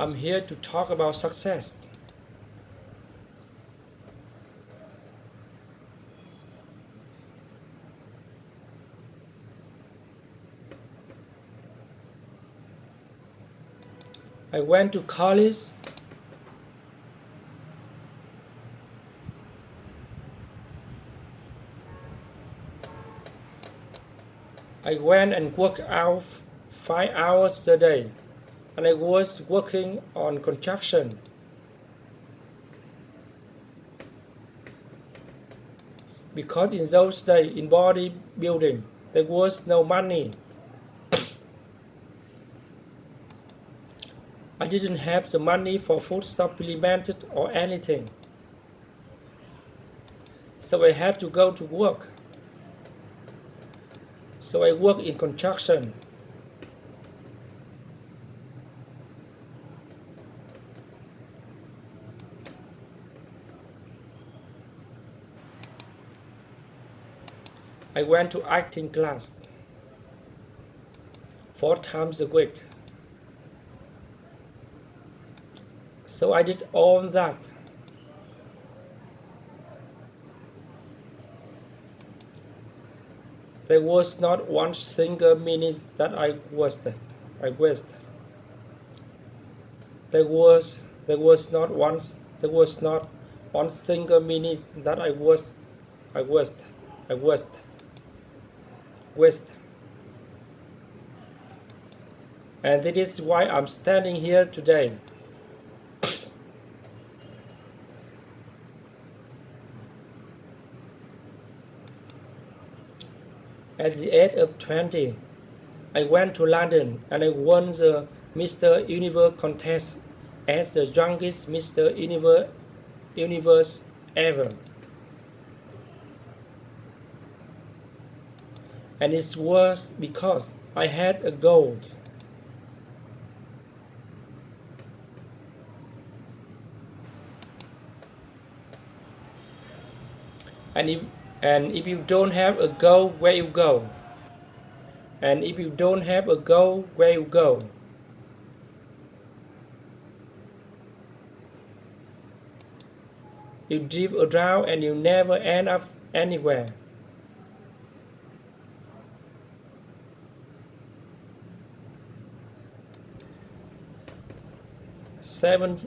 I'm here to talk about success. I went to college. I went and worked out 5 hours a day, and I was working on construction. Because in those days in bodybuilding, there was no money. I didn't have the money for food supplemented or anything. So I had to go to work. So I worked in construction. I went to acting class 4 times a week. So I did all that. There was not one single minute that I wasted. There was not one single minute that I waste. And that is why I'm standing here today. At the age of 20, I went to London and I won the Mr. Universe contest as the youngest Mr. Universe ever. And it was because I had a goal. And if you don't have a goal, where you go? And if you don't have a goal, where you go? You drift around and you never end up anywhere. Seven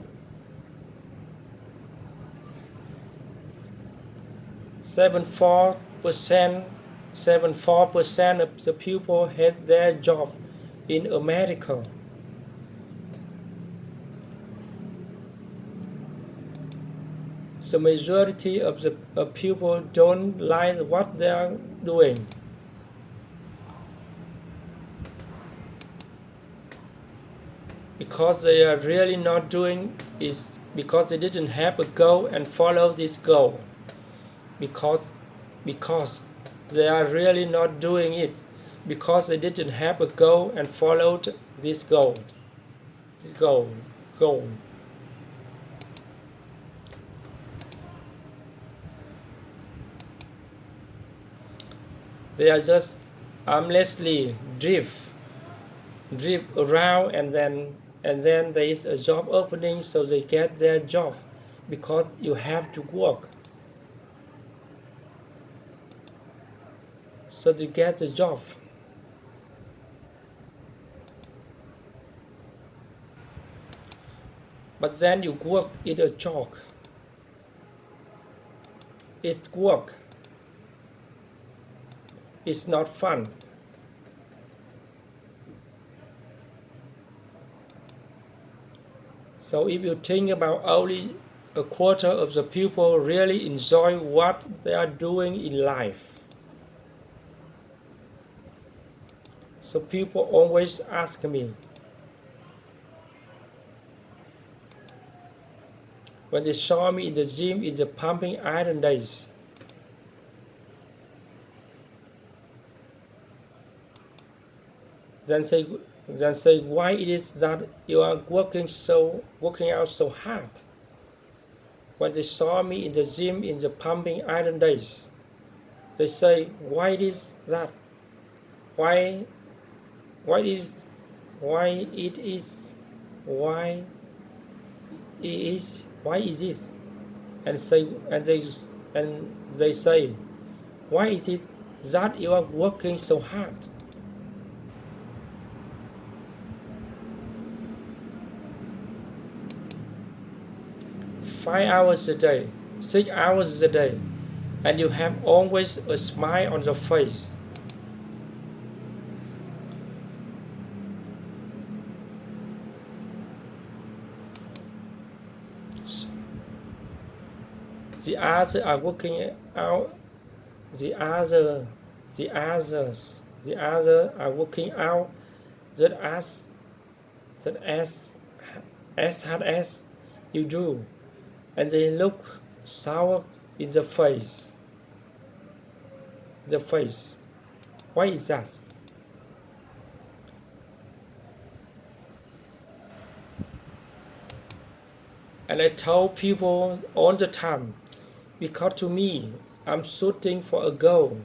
74% of the people had their job in America. The majority of the people don't like what they are doing. Because they are really not doing is because they didn't have a goal and follow this goal. Because they are really not doing it because they didn't have a goal and followed this goal. They are just aimlessly drift around, and then there is a job opening, so they get their job because you have to work. So they get the job. But then you work in a job. It's work. It's not fun. So if you think about only a quarter of the people really enjoy what they are doing in life. So people always ask me, when they saw me in the gym in the pumping iron days, then say why it is that you are working out so hard. When they saw me in the gym in the pumping iron days, they say, why it is that? Why why is it? And they say, why is it that you are working so hard? Five hours a day, 6 hours a day, and you have always a smile on your face. The others are working out. The other, the others are working out that as hard as you do, and they look sour in the face. The face. Why is that? And I tell people all the time, because to me, I'm shooting for a goal.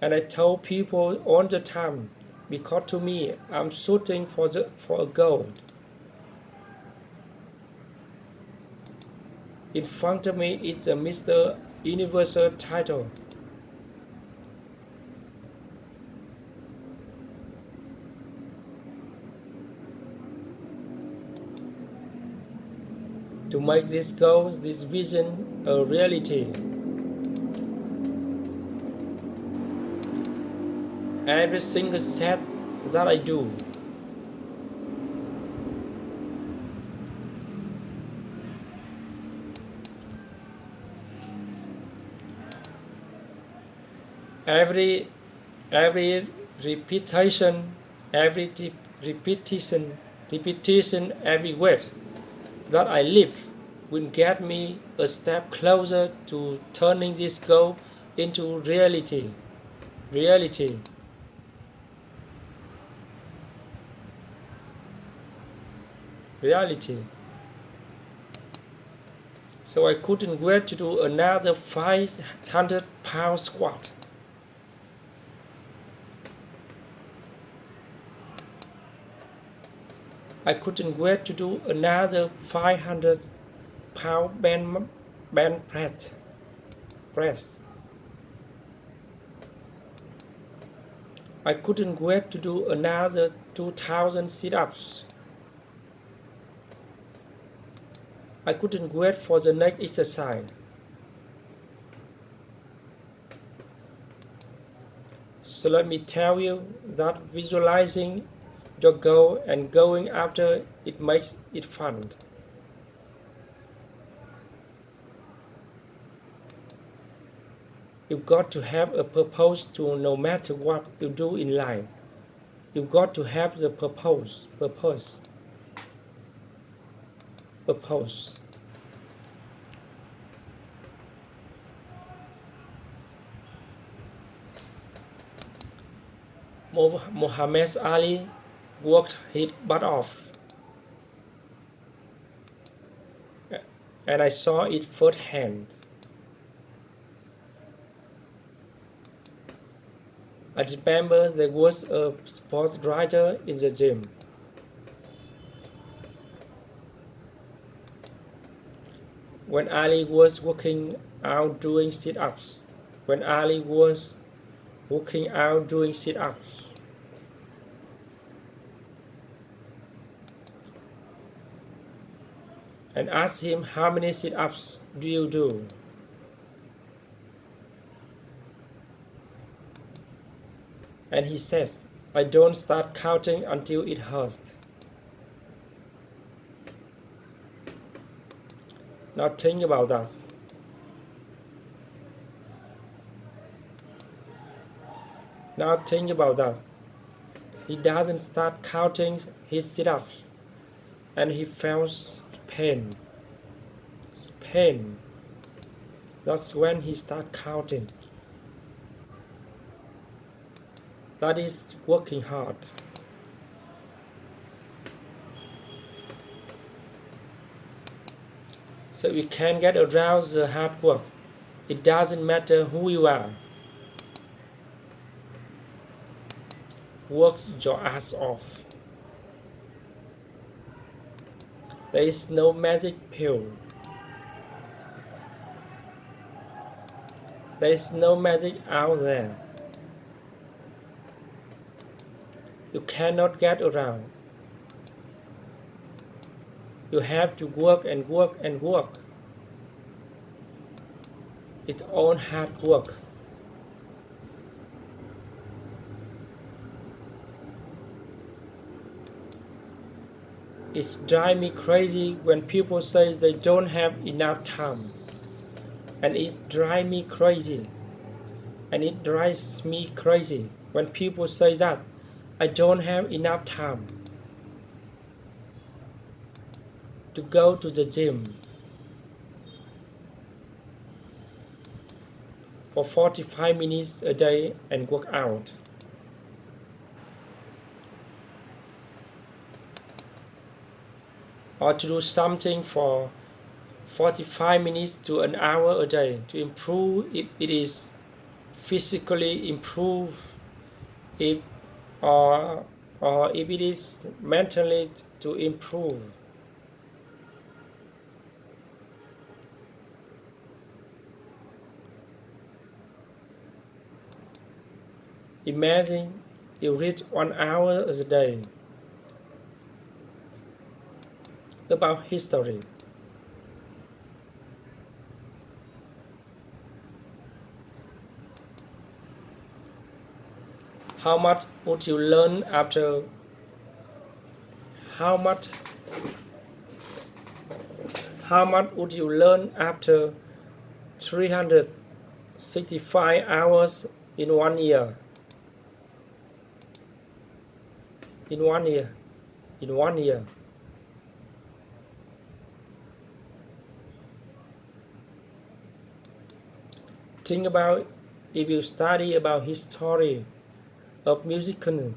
And I tell people all the time, because to me, I'm shooting for a goal. In front of me, it's a Mr. Universal title. To make this goal, this vision, a reality. Every single set that I do, every repetition, every word that I live will get me a step closer to turning this goal into reality. Reality. Reality. So I couldn't wait to do another 500-pound squat. I couldn't wait to do another 500-pound band press. I couldn't wait to do another 2,000 sit-ups. I couldn't wait for the next exercise. So let me tell you that visualizing your goal and going after it makes it fun. You've got to have a purpose to no matter what you do in life. You've got to have the purpose. Muhammad Ali worked his butt off, and I saw it firsthand. I remember there was a sports writer in the gym. When Ali was working out doing sit-ups. And asked him, how many sit-ups do you do? And he says, I don't start counting until it hurts. Now think about that. He doesn't start counting his sit-ups, and he feels pain. That's when he starts counting. That is working hard. So we can get around the hard work. It doesn't matter who you are. Work your ass off. There is no magic pill. There is no magic out there. You cannot get around. You have to work and work and work. It's all hard work. It drives me crazy when people say they don't have enough time. And it drives me crazy. And it drives me crazy when people say that I don't have enough time to go to the gym for 45 minutes a day and work out. Or to do something for 45 minutes to an hour a day to improve if it is physically improve, if or if it is mentally to improve. Imagine you read 1 hour a day about history. How much would you learn after? How much would you learn after 365 hours in 1 year? In 1 year. In 1 year. Think about if you study about history of musician,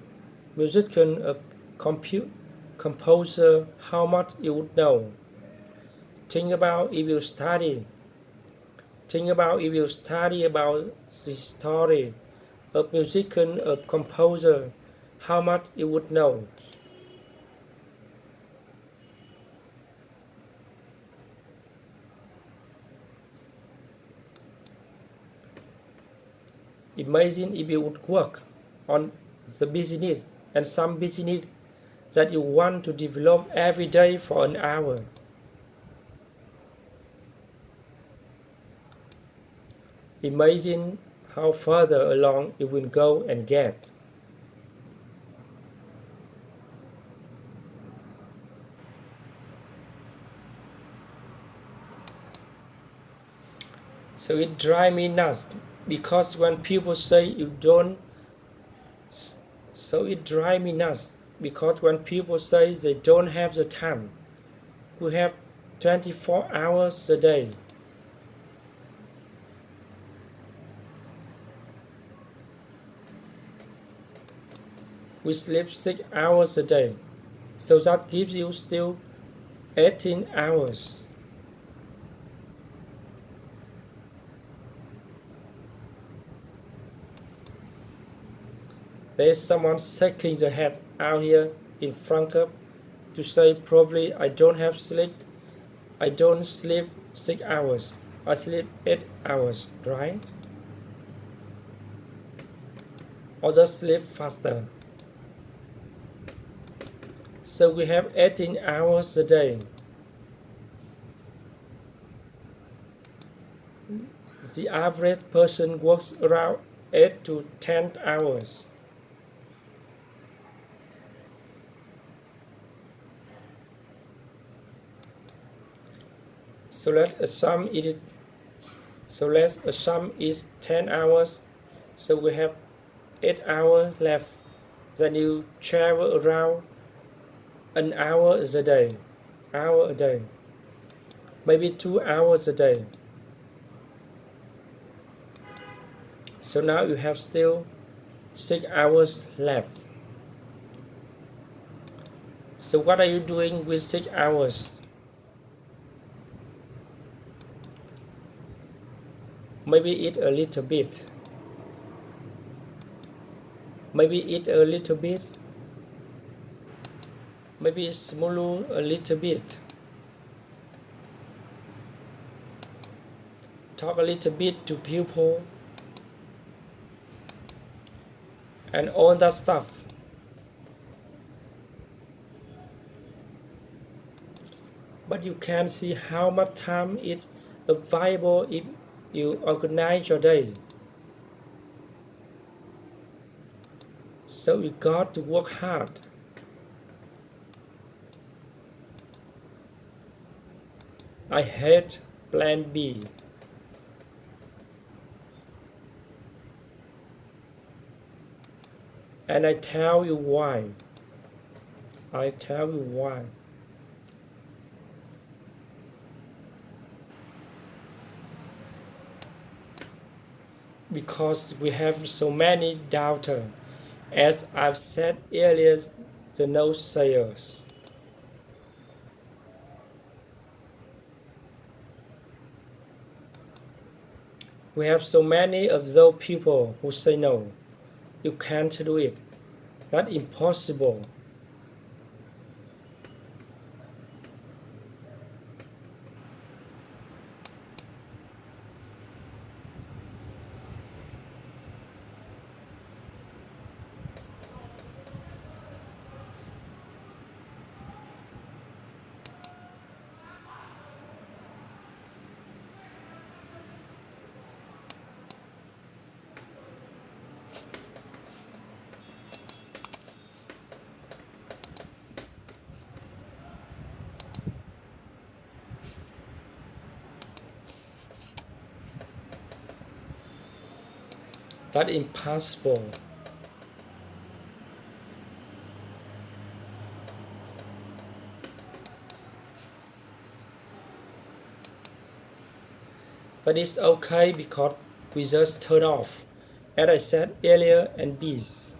a composer, how much you would know. Think about if you study about the story of musician, a composer, how much you would know. Imagine if you would work on the business and some business that you want to develop every day for an hour. Imagine how further along you will go and get. So it drives me nuts because when people say you don't, so it drives me nuts because when people say they don't have the time, we have 24 hours a day. We sleep 6 hours a day, so that gives you still 18 hours. There's someone shaking their head out here in front of to say probably I don't have sleep. I don't sleep 6 hours. I sleep 8 hours, right? Or just sleep faster. So we have 18 hours a day. The average person works around 8 to 10 hours. So let's assume it's 10 hours. So we have 8 hours left. Then you travel around an hour a day. Maybe 2 hours a day. So now you have still 6 hours left. So what are you doing with 6 hours? Maybe eat a little bit. Maybe small a little bit. talk a little bit to people, and all that stuff. But you can see how much time is available if you organize your day. So you got to work hard. I hate plan B. And I tell you why. I tell you why. Because we have so many doubters. As I've said earlier, the no-sayers. We have so many of those people who say no. You can't do it. That's impossible. That's impossible. But it's okay because we just turn off, as I said earlier, and bees.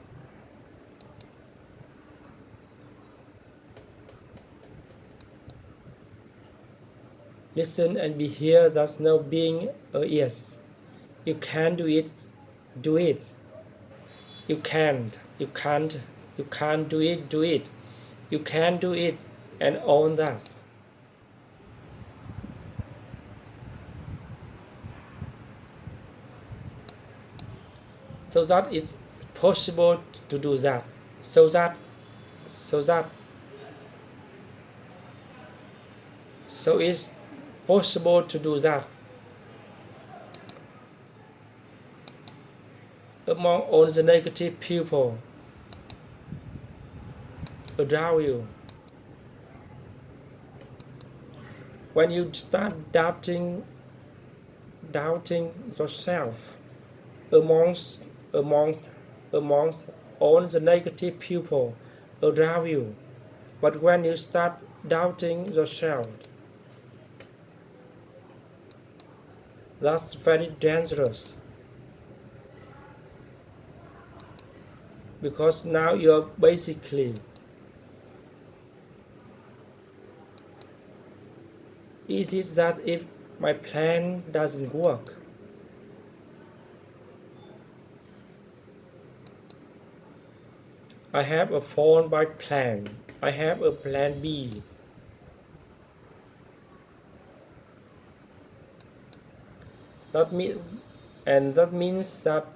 Listen and be here. There's no being a yes. You can do it. Do it. You can't. You can't. You can't do it. Do it. You can do it, and own that. So that it's possible to do that. So it's possible to do that. Among all the negative people around you, when you start doubting yourself amongst all the negative people around you, but when you start doubting yourself, that's very dangerous. Because now you're basically is it that if my plan doesn't work, I have a fallback plan. I have a plan B. That means that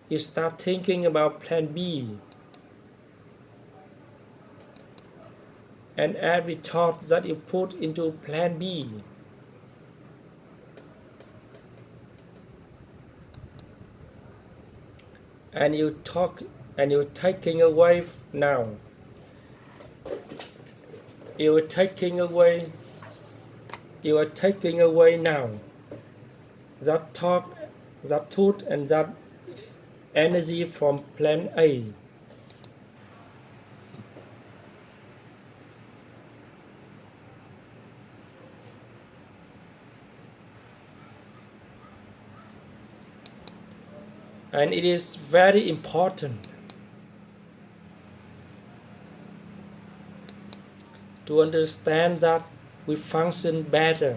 you start thinking about plan B. And every thought that you put into plan B, and you're taking away now. You are taking away now that thought, and that energy from plan A. And it is very important to understand that we function better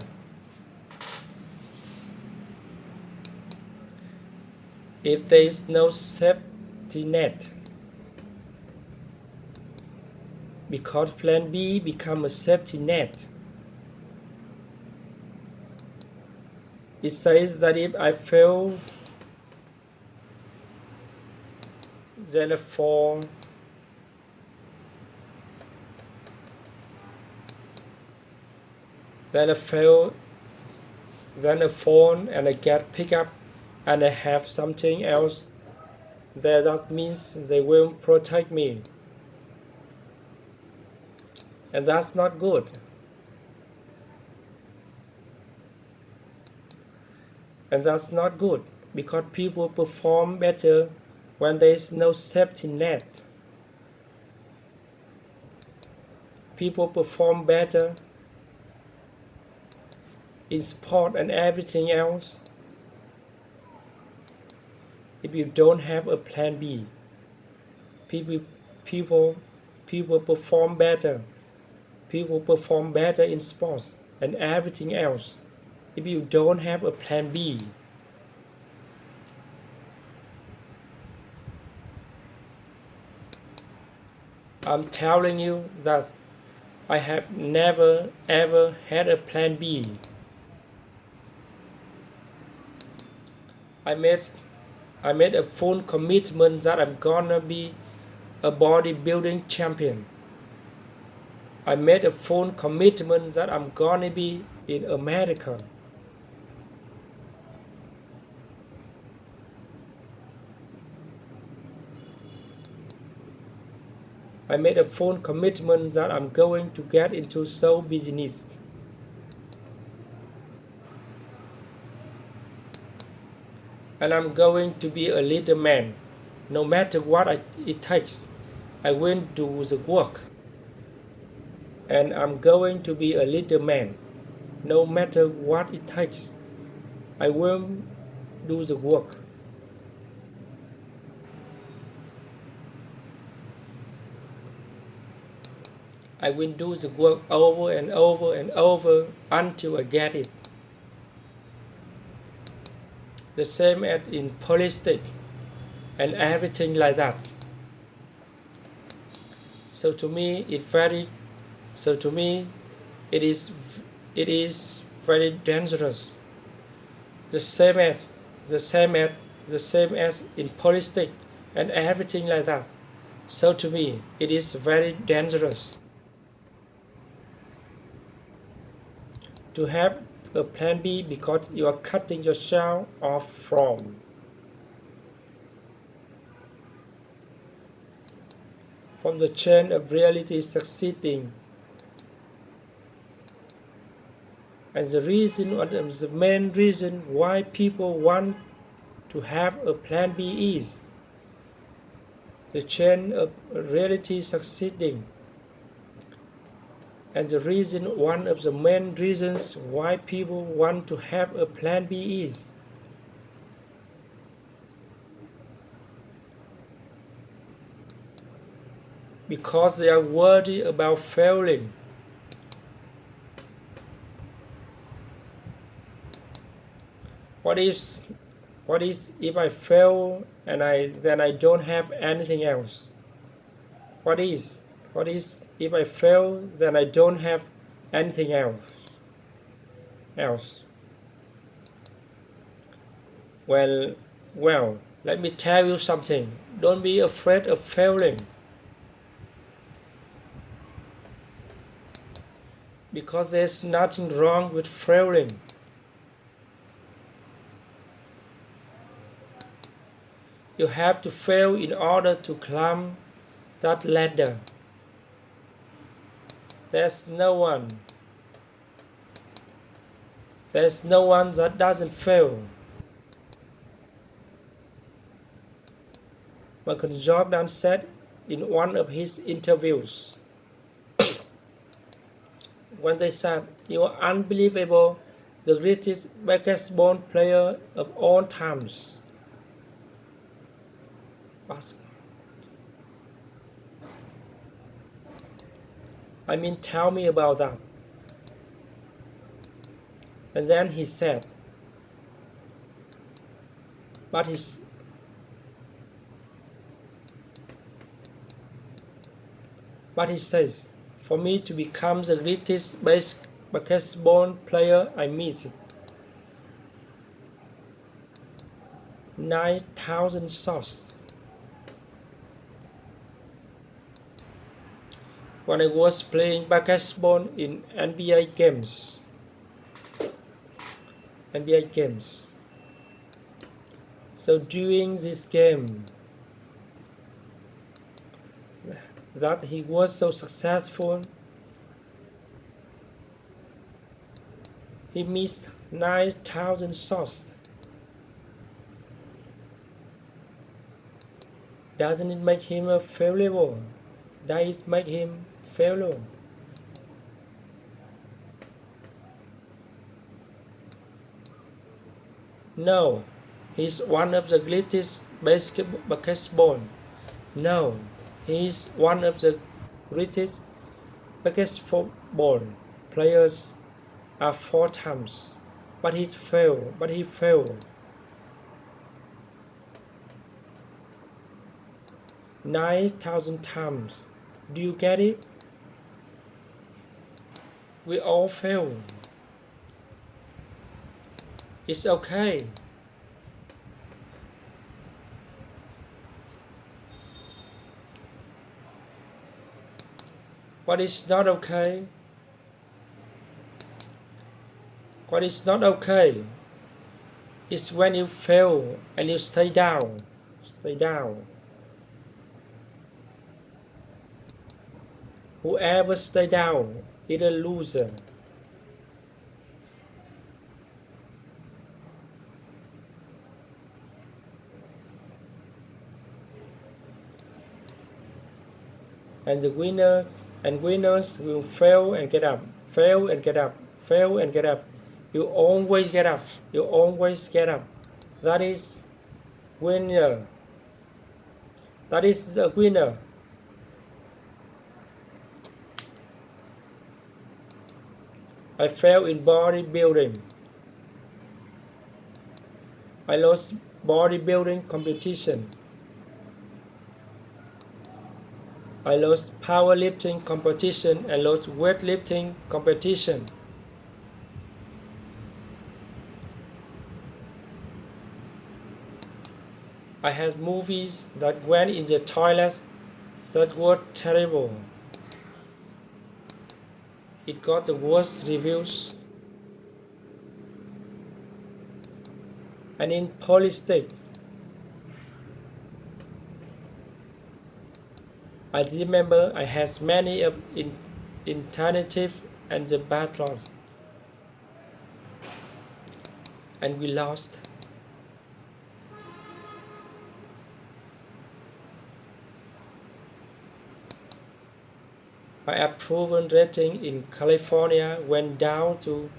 if there is no safety net, because plan B becomes a safety net. It says that if I fail, then I fall. Then I fail, then I fall and I get picked up and I have something else. That means they will protect me. And that's not good. And that's not good because people perform better when there is no safety net. People perform better in sport and everything else if you don't have a plan B. People perform better. People perform better in sports and everything else if you don't have a plan B. I'm telling you that I have never ever had a plan B. I made a full commitment that I'm gonna be a bodybuilding champion. I made a full commitment that I'm gonna be in America. I made a full commitment that I'm going to get into show business. And I'm going to be a leader man. No matter what it takes, I will do the work. And I'm going to be a leader man. No matter what it takes, I will do the work. I will do the work over and over and over until I get it. The same as in politics and everything like that. So to me, it is very dangerous. The same as in politics and everything like that. So to me, it is very dangerous to have a plan B because you are cutting yourself off from the chain of reality succeeding. And the main reason why people want to have a plan B is the chain of reality succeeding. And one of the main reasons why people want to have a plan B is because they are worried about failing. What is if I fail and then I don't have anything else? What is if I fail then I don't have anything else? Well, let me tell you something. Don't be afraid of failing. Because there's nothing wrong with failing. You have to fail in order to climb that ladder. There's no one that doesn't fail. Michael Jordan said in one of his interviews, when they said, "You are unbelievable, the greatest basketball player of all times." I mean, tell me about that. And then he said, but he says, for me to become the greatest basketball player, I miss it. 9,000 shots. When I was playing basketball in NBA games. So during this game, that he was so successful, he missed 9,000 shots. Doesn't it make him a failure? Does it make him failure? No, he's one of the greatest basketball. No, he's one of the greatest basketball players are 4 times, but he failed. 9,000 times. Do you get it? We all fail. It's okay. What is not okay? What is not okay is when you fail and you stay down. Stay down. Whoever stay down is a loser. And the winners will fail and get up, fail and get up, fail and get up. You always get up. You always get up. That is winner. That is the winner. I failed in bodybuilding. I lost bodybuilding competition. I lost powerlifting competition and lost weightlifting competition. I had movies that went in the toilet that were terrible. It got the worst reviews. And in politics, I remember I had many alternative and the battles, and we lost. My approval rating in California went down to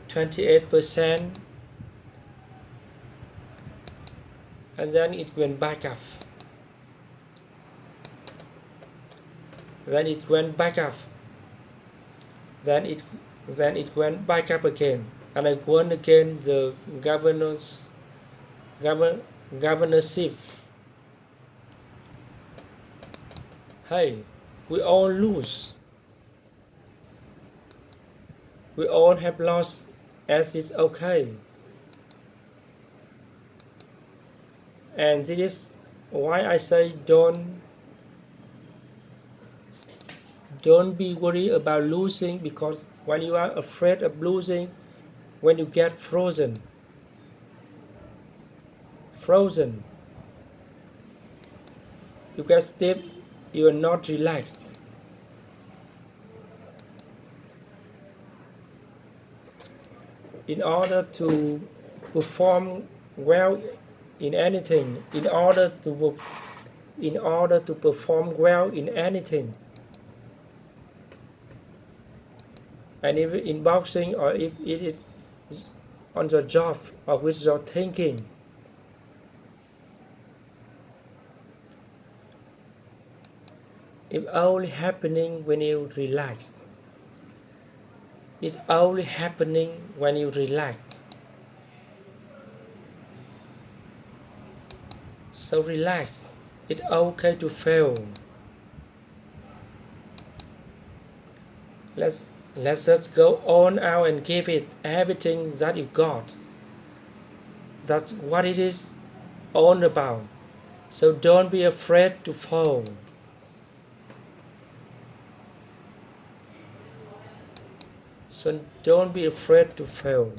28%, and then it went back up. Then it went back up. Then it went back up again, and I won again the governorship. Hey, we all lose. We all have lost, as it's okay. And this is why I say don't be worried about losing, because when you are afraid of losing, when you get frozen, you get stiff, you are not relaxed. In order to perform well in anything, in order to perform well in anything, and if in boxing or if it is on your job or with your thinking, it's only happening when you relax. It's only happening when you relax. So relax. It's okay to fail. Let's just go on out and give it everything that you got. That's what it is all about. So don't be afraid to fall. So don't be afraid to fail.